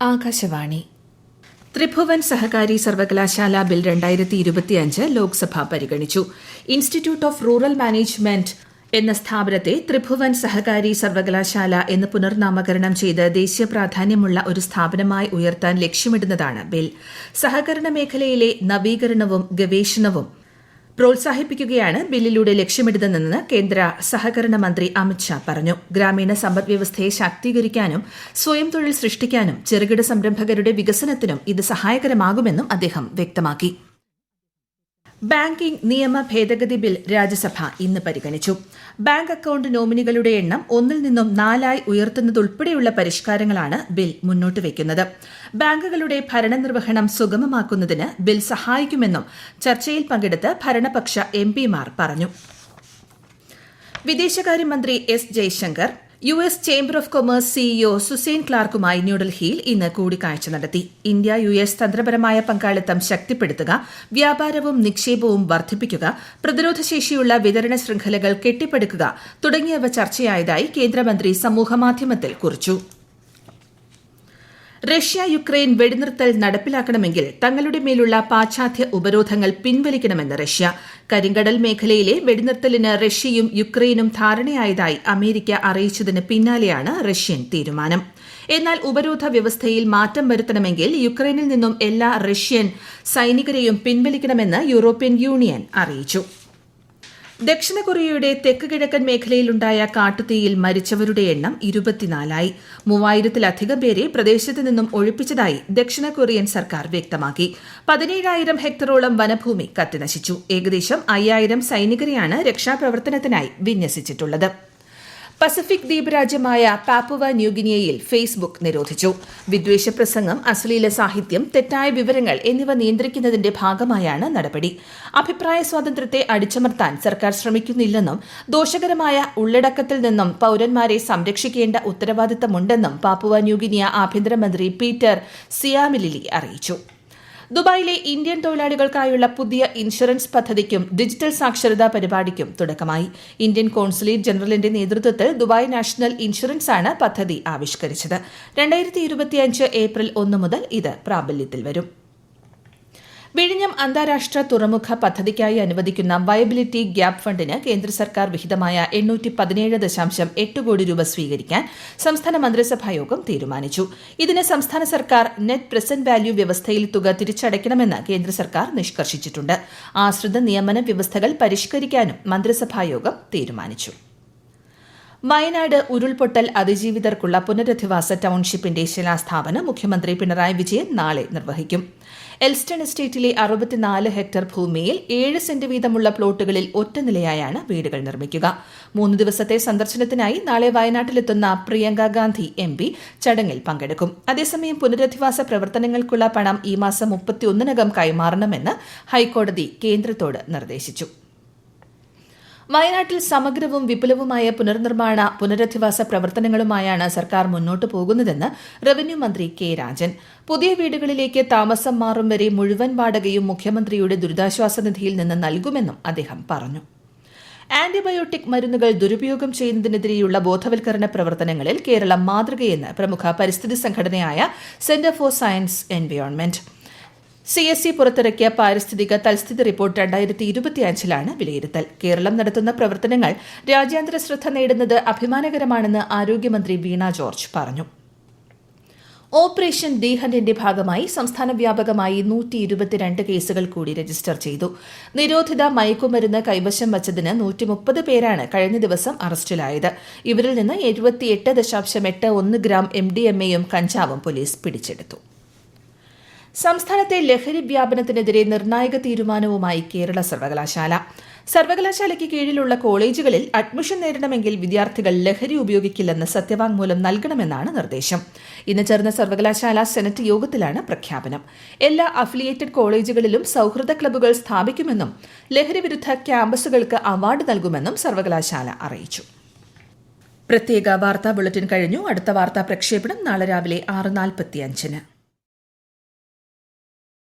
ആകാശവാണി. ത്രിഭുവൻ സഹകാരി സർവകലാശാല ബിൽ 2025 ലോക്സഭ പരിഗണിച്ചു. Institute of rural management എന്ന സ്ഥാപനത്തെ ത്രിഭുവൻ സഹകാരി സർവകലാശാല എന്ന് പുനർനാമകരണം ചെയ്ത് ദേശീയ പ്രാധാന്യമുള്ള ഒരു സ്ഥാപനമായി ഉയർത്താൻ ലക്ഷ്യമിടുന്നതാണ് ബിൽ. സഹകരണ മേഖലയിലെ നവീകരണവും ഗവേഷണവും പ്രോത്സാഹിപ്പിക്കുകയാണ് ബില്ലിലൂടെ ലക്ഷ്യമിടുന്നതെന്ന് കേന്ദ്ര സഹകരണ മന്ത്രി അമിത് ഷാ പറഞ്ഞു. ഗ്രാമീണ സമ്പദ്വ്യവസ്ഥയെ ശാക്തീകരിക്കാനും സ്വയം തൊഴിൽ സൃഷ്ടിക്കാനും ചെറുകിട സംരംഭകരുടെ വികസനത്തിനും ഇത് സഹായകരമാകുമെന്നും അദ്ദേഹം വ്യക്തമാക്കി. ബാങ്കിംഗ് നിയമ ഭേദഗതി ബിൽ രാജ്യസഭ ഇന്ന് പരിഗണിച്ചു. ബാങ്ക് അക്കൌണ്ട് നോമിനികളുടെ എണ്ണം 1 നിന്നും 4 ഉയർത്തുന്നതുൾപ്പെടെയുള്ള പരിഷ്കാരങ്ങളാണ് ബിൽ മുന്നോട്ട് വയ്ക്കുന്നത്. ബാങ്കുകളുടെ ഭരണനിർവഹണം സുഗമമാക്കുന്നതിന് ബിൽ സഹായിക്കുമെന്നും ചർച്ചയിൽ പങ്കെടുത്ത് ഭരണപക്ഷ എംപിമാർ പറഞ്ഞു. വിദേശകാര്യമന്ത്രി S Jaishankar US chamber of commerce CEO Suzanne ക്ലാർക്കുമായി ന്യൂഡൽഹിയിൽ ഇന്ന് കൂടിക്കാഴ്ച നടത്തി. ഇന്ത്യ US തന്ത്രപരമായ പങ്കാളിത്തം ശക്തിപ്പെടുത്തുക, വ്യാപാരവും നിക്ഷേപവും വർദ്ധിപ്പിക്കുക, പ്രതിരോധശേഷിയുള്ള വിതരണ ശൃംഖലകൾ കെട്ടിപ്പടുക്കുക തുടങ്ങിയവ ചർച്ചയായതായി കേന്ദ്രമന്ത്രി സമൂഹമാധ്യമത്തിൽ കുറിച്ചു. റഷ്യ യുക്രൈൻ വെടിനിർത്തൽ നടപ്പിലാക്കണമെങ്കിൽ തങ്ങളുടെ മേലുള്ള പാശ്ചാത്യ ഉപരോധങ്ങൾ പിൻവലിക്കണമെന്ന് റഷ്യ. കരിങ്കടൽ മേഖലയിലെ വെടിനിർത്തലിന് റഷ്യയും യുക്രൈനും ധാരണയായതായി അമേരിക്ക അറിയിച്ചതിന് പിന്നാലെയാണ് റഷ്യൻ തീരുമാനം. എന്നാൽ ഉപരോധ വ്യവസ്ഥയിൽ മാറ്റം വരുത്തണമെങ്കിൽ യുക്രൈനിൽ നിന്നും എല്ലാ റഷ്യൻ സൈനികരെയും പിൻവലിക്കണമെന്ന് യൂറോപ്യൻ യൂണിയൻ അറിയിച്ചു. ദക്ഷിണ കൊറിയയുടെ തെക്ക് കിഴക്കൻ മേഖലയിലുണ്ടായ കാട്ടുതീയിൽ മരിച്ചവരുടെ എണ്ണം 24. 3000-ലധികം പേരെ പ്രദേശത്ത് നിന്നും ഒഴിപ്പിച്ചതായി ദക്ഷിണ കൊറിയൻ സർക്കാർ വ്യക്തമാക്കി. 17,000 ഹെക്ടറോളം വനഭൂമി കത്തിനശിച്ചു. ഏകദേശം 5,000 സൈനികരെയാണ് രക്ഷാപ്രവർത്തനത്തിനായി വിന്യസിച്ചിട്ടുള്ളത്. പസഫിക് ദ്വീപ് രാജ്യമായ പാപ്പുവ ന്യൂഗിനിയയിൽ ഫേസ്ബുക്ക് നിരോധിച്ചു. വിദ്വേഷ പ്രസംഗം, അശ്ലീല സാഹിത്യം, തെറ്റായ വിവരങ്ങൾ എന്നിവ നിയന്ത്രിക്കുന്നതിന്റെ ഭാഗമായാണ് നടപടി. അഭിപ്രായ സ്വാതന്ത്ര്യത്തെ അടിച്ചമർത്താൻ സർക്കാർ ശ്രമിക്കുന്നില്ലെന്നും ദോഷകരമായ ഉള്ളടക്കത്തിൽ നിന്നും പൌരന്മാരെ സംരക്ഷിക്കേണ്ട ഉത്തരവാദിത്തമുണ്ടെന്നും പാപ്പുവ ന്യൂഗിനിയ ആഭ്യന്തരമന്ത്രി പീറ്റർ സിയാമിലിലി അറിയിച്ചു. ദുബായിലെ ഇന്ത്യൻ തൊഴിലാളികൾക്കായുള്ള പുതിയ ഇൻഷുറൻസ് പദ്ധതിക്കും ഡിജിറ്റൽ സാക്ഷരതാ പരിപാടിക്കും തുടക്കമായി. ഇന്ത്യൻ കോൺസുലേറ്റ് ജനറലിന്റെ നേതൃത്വത്തിൽ ദുബായ് നാഷണൽ ഇൻഷുറൻസ് ആണ് പദ്ധതി ആവിഷ്കരിച്ചത്. 2025 ഏപ്രിൽ 1 മുതൽ ഇത് പ്രാബല്യത്തിൽ വരും. വിഴിഞ്ഞം അന്താരാഷ്ട്ര തുറമുഖ പദ്ധതിക്കായി അനുവദിക്കുന്ന വയബിലിറ്റി ഗ്യാപ് ഫണ്ടിന് കേന്ദ്ര സർക്കാർ വിഹിതമായ 817.8 കോടി രൂപ സ്വീകരിക്കാൻ സംസ്ഥാന മന്ത്രിസഭായോഗം തീരുമാനിച്ചു. ഇതിന് സംസ്ഥാന സർക്കാർ നെറ്റ് പ്രസന്റ് വാല്യൂ വ്യവസ്ഥയിൽ തുക തിരിച്ചടയ്ക്കണമെന്ന് കേന്ദ്ര സർക്കാർ നിഷ്കർഷിച്ചിട്ടുണ്ട്. ആശ്രിത നിയമന വ്യവസ്ഥകൾ പരിഷ്കരിക്കാനും മന്ത്രിസഭായോഗം തീരുമാനിച്ചു. വയനാട് ഉരുൾപൊട്ടൽ അതിജീവിതർക്കുള്ള പുനരധിവാസ ടൌൺഷിപ്പിന്റെ ശിലാസ്ഥാപനം മുഖ്യമന്ത്രി പിണറായി വിജയൻ നാളെ നിർവഹിക്കും. എൽസ്റ്റൺ എസ്റ്റേറ്റിലെ 64 ഹെക്ടർ ഭൂമിയിൽ 7 സെന്റ് വീതമുള്ള പ്ലോട്ടുകളിൽ ഒറ്റനിലയായാണ് വീടുകൾ നിർമ്മിക്കുക. 3 ദിവസത്തെ സന്ദർശനത്തിനായി നാളെ വയനാട്ടിലെത്തുന്ന പ്രിയങ്ക ഗാന്ധി MP ചടങ്ങിൽ പങ്കെടുക്കും. അതേസമയം പുനരധിവാസ പ്രവർത്തനങ്ങൾക്കുള്ള പണം ഈ മാസം 31-നകം കൈമാറണമെന്ന് ഹൈക്കോടതി കേന്ദ്രത്തോട് നിർദ്ദേശിച്ചു. വയനാട്ടിൽ സമഗ്രവും വിപുലവുമായ പുനരധിവാസ പ്രവർത്തനങ്ങളുമായാണ് സർക്കാർ മുന്നോട്ടു പോകുന്നതെന്ന് റവന്യൂ മന്ത്രി കെ രാജൻ. പുതിയ വീടുകളിലേക്ക് താമസം മാറും വരെ മുഴുവൻ വാടകയും മുഖ്യമന്ത്രിയുടെ ദുരിതാശ്വാസ നിധിയിൽ നിന്ന് നൽകുമെന്നും അദ്ദേഹം പറഞ്ഞു. ആന്റിബയോട്ടിക് മരുന്നുകൾ ദുരുപയോഗം ചെയ്യുന്നതിനെതിരെയുള്ള ബോധവൽക്കരണ പ്രവർത്തനങ്ങളിൽ കേരളം മാതൃകയെന്ന് പ്രമുഖ പരിസ്ഥിതി സംഘടനയായ centre for science environment. CSE പുറത്തിറക്കിയ പാരിസ്ഥിതിക തൽസ്ഥിതി റിപ്പോർട്ട് 2025 വിലയിരുത്തൽ. കേരളം നടത്തുന്ന പ്രവർത്തനങ്ങൾ രാജ്യാന്തര ശ്രദ്ധ നേടുന്നത് അഭിമാനകരമാണെന്ന് ആരോഗ്യമന്ത്രി വീണ ജോർജ് പറഞ്ഞു. ഓപ്പറേഷൻ ഡി ഹണ്ടിന്റെ ഭാഗമായി സംസ്ഥാന വ്യാപകമായി 122 കേസുകൾ കൂടി രജിസ്റ്റർ ചെയ്തു. നിരോധിത മയക്കുമരുന്ന് കൈവശം വച്ചതിന് 130 പേരാണ് കഴിഞ്ഞ ദിവസം അറസ്റ്റിലായത്. ഇവരിൽ നിന്ന് 78.81 ഗ്രാം MDMAയും കഞ്ചാവും പോലീസ് പിടിച്ചെടുത്തു. സംസ്ഥാനത്തെ ലഹരി വ്യാപനത്തിനെതിരെ നിർണായക തീരുമാനവുമായി കേരള സർവകലാശാല. സർവകലാശാലയ്ക്ക് കീഴിലുള്ള കോളേജുകളിൽ അഡ്മിഷൻ നേടണമെങ്കിൽ വിദ്യാർത്ഥികൾ ലഹരി ഉപയോഗിക്കില്ലെന്ന് സത്യവാങ്മൂലം നൽകണമെന്നാണ് നിർദ്ദേശം. ഇന്ന് ചേർന്ന സർവകലാശാല സെനറ്റ് യോഗത്തിലാണ് പ്രഖ്യാപനം. എല്ലാ അഫിലിയേറ്റഡ് കോളേജുകളിലും സൌഹൃദ ക്ലബ്ബുകൾ സ്ഥാപിക്കുമെന്നും ലഹരി വിരുദ്ധ ക്യാമ്പസുകൾക്ക് അവാർഡ് നൽകുമെന്നും സർവകലാശാല അറിയിച്ചു. പ്രത്യേക വാർത്താ ബുള്ളറ്റിൻ കഴിഞ്ഞു. അടുത്ത വാർത്താ പ്രക്ഷേപണം നാളെ രാവിലെ 6:45.